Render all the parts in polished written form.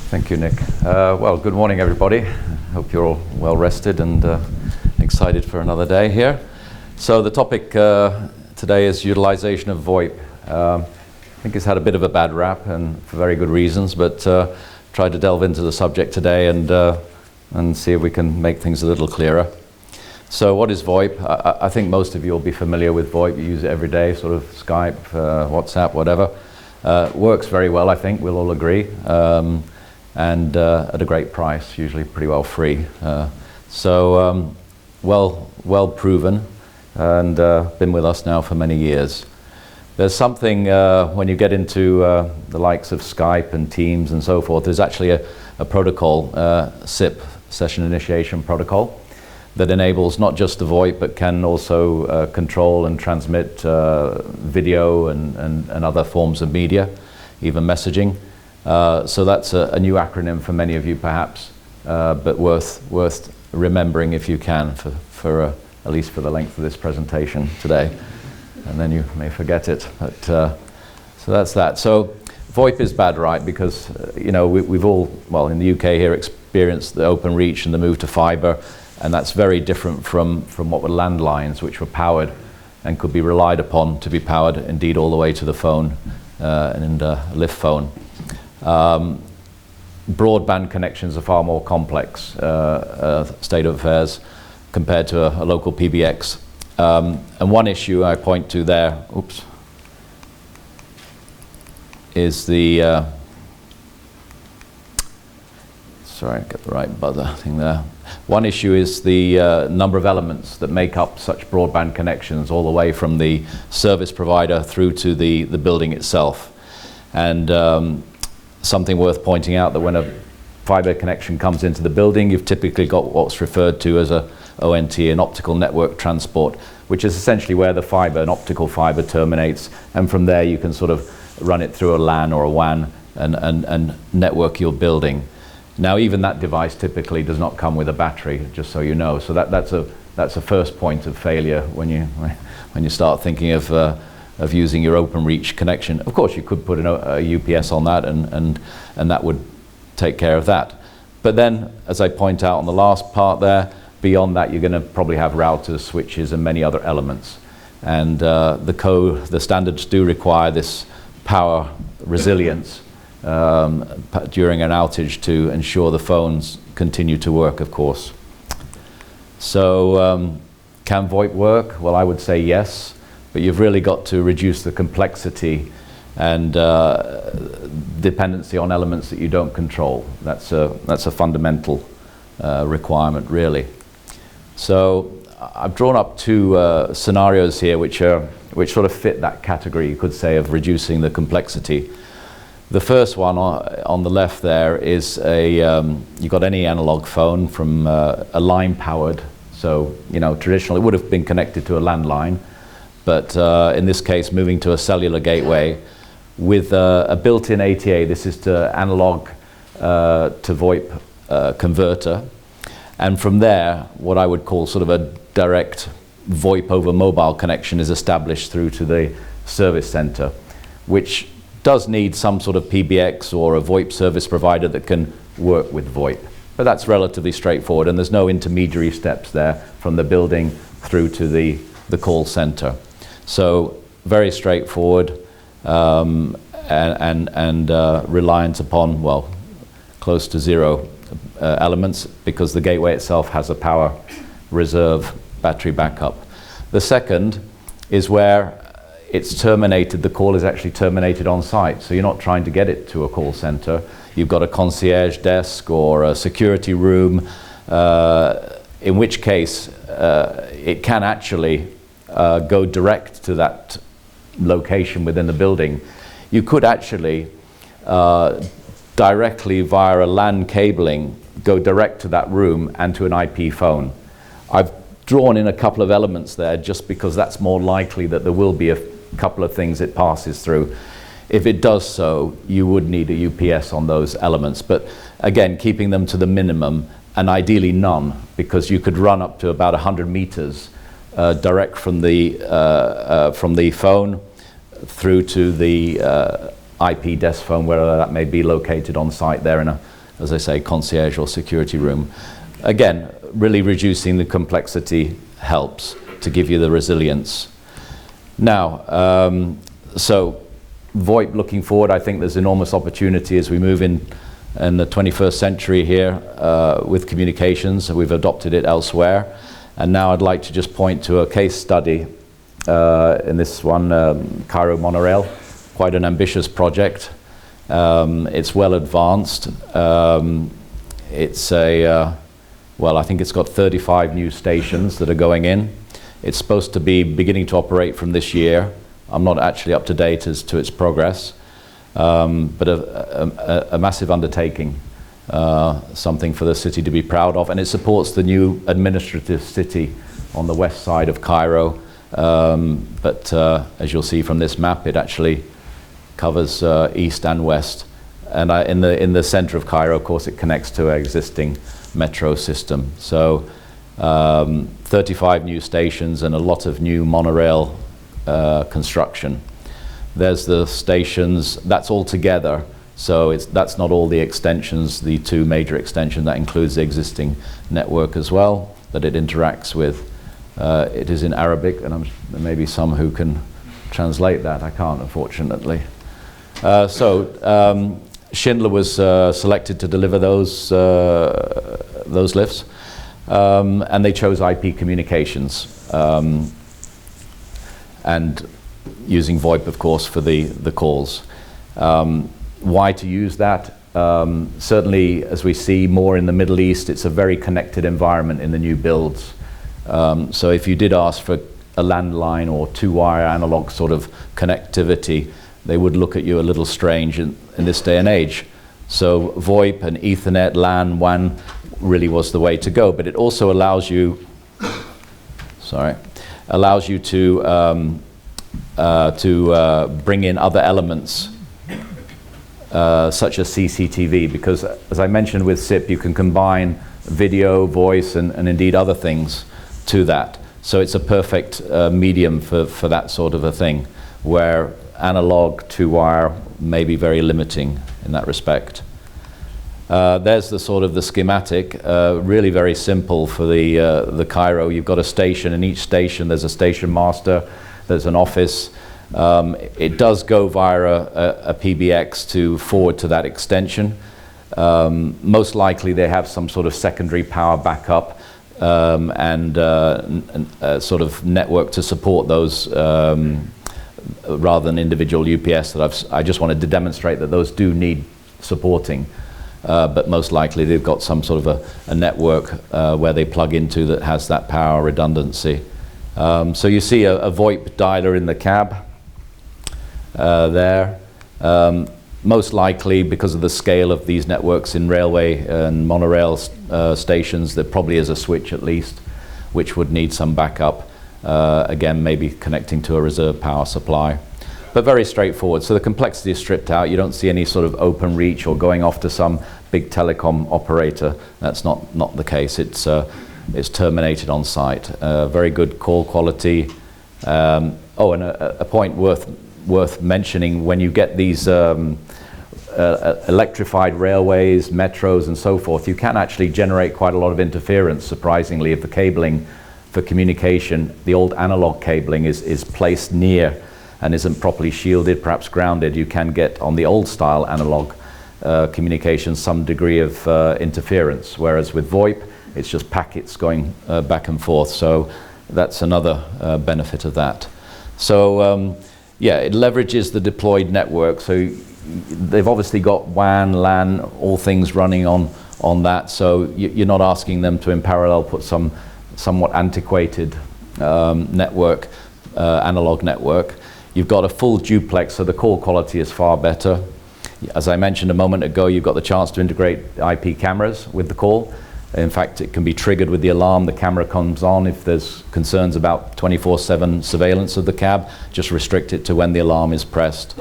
Thank you, Nick. Well, good morning, everybody. Hope you're all well rested and excited for another day here. So the topic today is utilization of VoIP. I think it's had a bit of a bad rap, and for very good reasons, but tried to delve into the subject today and see if we can make things a little clearer. So what is VoIP? I think most of you will be familiar with VoIP. You use it every day, sort of Skype, WhatsApp, whatever. Works very well, I think, we'll all agree. And at a great price, usually pretty well free. Well proven, and been with us now for many years. There's something, when you get into the likes of Skype and Teams and so forth, there's actually a protocol, SIP, Session Initiation Protocol, that enables not just the VoIP, but can also control and transmit video and other forms of media, even messaging. So that's a new acronym for many of you, perhaps, but worth remembering if you can, for at least for the length of this presentation today, and then you may forget it. But so that's that. So VoIP is bad, right? Because we've all, well, in the UK here, experienced the open reach and the move to fibre, and that's very different from what were landlines, which were powered and could be relied upon to be powered, indeed, all the way to the phone and a lift phone. Broadband connections are far more complex state of affairs compared to a local PBX. And one issue I point to there, is the, sorry, get the right buzzer thing there. One issue is the number of elements that make up such broadband connections, all the way from the service provider through to the building itself. And something worth pointing out, that when a fiber connection comes into the building, you've typically got what's referred to as a ONT, an optical network transport, which is essentially where the fiber, an optical fiber, terminates, and from there you can sort of run it through a LAN or a WAN and network your building. Now, even that device typically does not come with a battery, just so you know. So that's a first point of failure when you start thinking of using your open reach connection. Of course, you could put a UPS on that, and that would take care of that. But then, as I point out on the last part there, beyond that, you're going to probably have routers, switches, and many other elements. And the standards do require this power resilience during an outage to ensure the phones continue to work, of course. So can VoIP work? Well, I would say yes. But you've really got to reduce the complexity and dependency on elements that you don't control. That's a fundamental requirement, really. So I've drawn up two scenarios here which sort of fit that category, you could say, of reducing the complexity. The first one on the left there is you've got any analog phone from a line powered. So traditionally it would have been connected to a landline. But in this case, moving to a cellular gateway with a built-in ATA. This is to analog to VoIP converter. And from there, what I would call sort of a direct VoIP over mobile connection is established through to the service center, which does need some sort of PBX or a VoIP service provider that can work with VoIP. But that's relatively straightforward, and there's no intermediary steps there from the building through to the call center. So very straightforward and reliant upon, well, close to zero elements, because the gateway itself has a power reserve battery backup. The second is where it's terminated, the call is actually terminated on site. So you're not trying to get it to a call center. You've got a concierge desk or a security room, in which case it can actually go direct to that location within the building. You could actually directly via a LAN cabling go direct to that room and to an IP phone. I've drawn in a couple of elements there just because that's more likely that there will be a couple of things it passes through. If it does so, you would need a UPS on those elements, but again, keeping them to the minimum, and ideally none, because you could run up to about 100 meters direct from the phone through to the IP desk phone, wherever that may be located on site there as I say, concierge or security room. Again, really reducing the complexity helps to give you the resilience. Now, so VoIP looking forward, I think there's enormous opportunity as we move in the 21st century here with communications. We've adopted it elsewhere. And now I'd like to just point to a case study in this one, Cairo Monorail, quite an ambitious project. It's well advanced. It's well, I think it's got 35 new stations that are going in. It's supposed to be beginning to operate from this year. I'm not actually up to date as to its progress, but a massive undertaking, something for the city to be proud of, and it supports the new administrative city on the west side of Cairo. But as you'll see from this map, it actually covers east and west. And in the center of Cairo, of course, it connects to our existing metro system. So 35 new stations and a lot of new monorail construction. There's the stations, that's all together. So that's not all the extensions, the two major extensions. That includes the existing network as well that it interacts with. It is in Arabic, and there may be some who can translate that. I can't, unfortunately. Schindler was selected to deliver those lifts, and they chose IP communications, and using VoIP, of course, for the calls. Why to use that? Certainly, as we see more in the Middle East, it's a very connected environment in the new builds. So if you did ask for a landline or two-wire analog sort of connectivity, they would look at you a little strange in this day and age. So VoIP and Ethernet, LAN, WAN really was the way to go. But it also allows you, to bring in other elements, such as CCTV, because as I mentioned with SIP, you can combine video, voice, and indeed other things to that. So it's a perfect medium for that sort of a thing, where analog to wire may be very limiting in that respect. There's the sort of the schematic, really very simple for the Cairo. You've got a station, and each station there's a station master, there's an office. It does go via a PBX to forward to that extension. Most likely they have some sort of secondary power backup and sort of network to support those rather than individual UPS that I just wanted to demonstrate that those do need supporting. But most likely they've got some sort of a network where they plug into that has that power redundancy. So you see a VoIP dialer in the cab there. Most likely, because of the scale of these networks in railway and monorail stations, there probably is a switch at least, which would need some backup. Again, maybe connecting to a reserve power supply. But very straightforward. So the complexity is stripped out. You don't see any sort of open reach or going off to some big telecom operator. That's not the case. It's terminated on site. Very good call quality. And a point worth mentioning, when you get these electrified railways, metros and so forth, you can actually generate quite a lot of interference, surprisingly, if the cabling for communication, the old analog cabling is placed near and isn't properly shielded, perhaps grounded. You can get, on the old style analog communication, some degree of interference, whereas with VoIP it's just packets going back and forth. So that's another benefit of that. So yeah, it leverages the deployed network. So they've obviously got WAN, LAN, all things running on that. So you're not asking them to in parallel put some somewhat antiquated network, analog network. You've got a full duplex, so the call quality is far better. As I mentioned a moment ago, you've got the chance to integrate IP cameras with the call. In fact, it can be triggered with the alarm. The camera comes on. If there's concerns about 24/7 surveillance of the cab, just restrict it to when the alarm is pressed.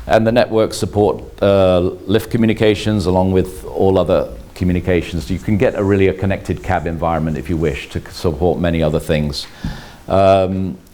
And the networks support lift communications along with all other communications. You can get a connected cab environment if you wish to support many other things.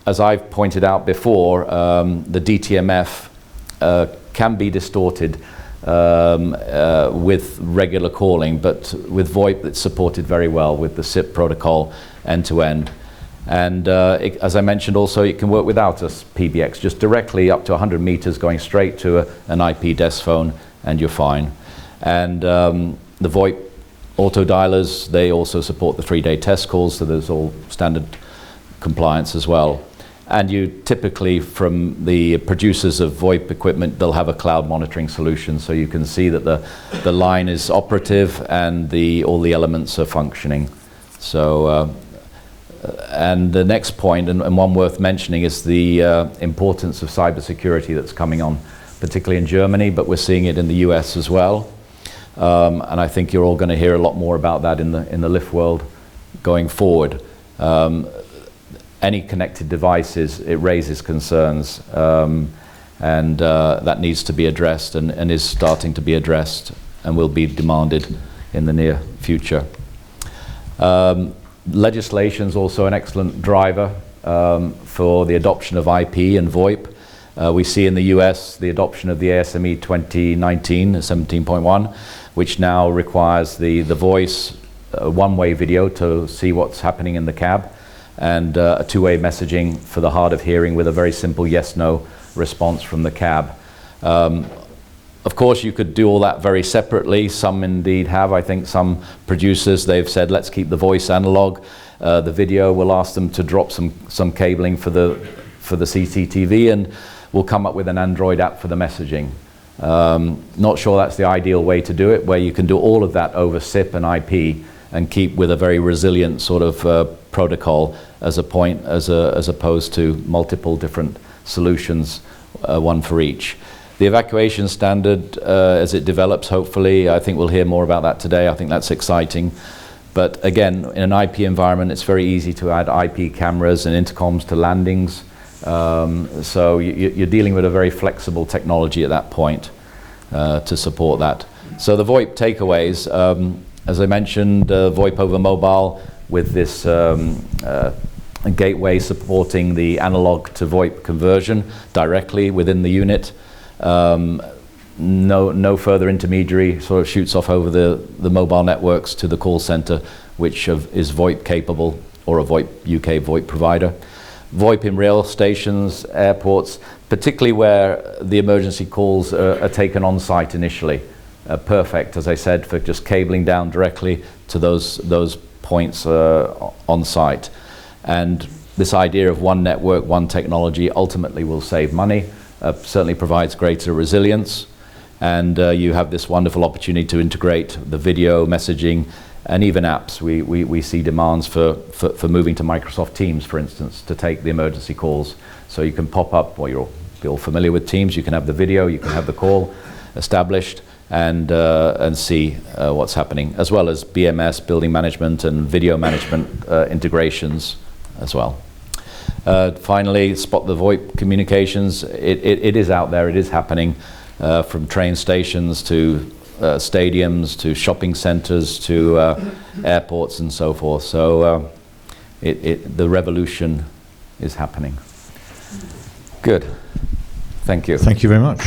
As I've pointed out before, the DTMF can be distorted with regular calling, but with VoIP it's supported very well with the SIP protocol end-to-end. And as I mentioned also, it can work without a PBX, just directly up to 100 meters going straight to an IP desk phone, and you're fine. And the VoIP auto dialers, they also support the 3-day test calls, so there's all standard compliance as well. And you typically, from the producers of VoIP equipment, they'll have a cloud monitoring solution, so you can see that the line is operative and all the elements are functioning. So, and the next point, and one worth mentioning, is the importance of cybersecurity that's coming on, particularly in Germany, but we're seeing it in the US as well. And I think you're all going to hear a lot more about that in the Lift world going forward. Any connected devices, it raises concerns, and that needs to be addressed and is starting to be addressed and will be demanded in the near future. Legislation is also an excellent driver for the adoption of IP and VoIP. We see in the US the adoption of the ASME 2019 17.1, which now requires the voice one-way video to see what's happening in the cab, and a two-way messaging for the hard of hearing with a very simple yes-no response from the cab. Of course, you could do all that very separately. Some indeed have. I think some producers, they've said, let's keep the voice analog. The video, we'll ask them to drop some cabling for the CCTV, and we'll come up with an Android app for the messaging. Not sure that's the ideal way to do it, where you can do all of that over SIP and IP and keep with a very resilient sort of protocol as opposed to multiple different solutions, one for each. The evacuation standard, as it develops, hopefully, I think we'll hear more about that today. I think that's exciting. But again, in an IP environment, it's very easy to add IP cameras and intercoms to landings. So you're dealing with a very flexible technology at that point to support that. So the VoIP takeaways, as I mentioned, VoIP over mobile with this gateway supporting the analog to VoIP conversion directly within the unit. No further intermediary, sort of shoots off over the mobile networks to the call center, which is VoIP capable, or a VoIP UK VoIP provider. VoIP in rail stations, airports, particularly where the emergency calls are taken on site initially. Perfect, as I said, for just cabling down directly to those points on site. And this idea of one network, one technology ultimately will save money, certainly provides greater resilience, and you have this wonderful opportunity to integrate the video, messaging, and even apps. We see demands for moving to Microsoft Teams, for instance, to take the emergency calls. So you can pop up, well, you're all familiar with Teams, you can have the video, you can have the call established, and see what's happening, as well as BMS, building management, and video management integrations as well. Finally, spot the VoIP communications. It is out there, it is happening, from train stations to stadiums to shopping centers to airports and so forth. So the revolution is happening. Good. Thank you. Thank you very much.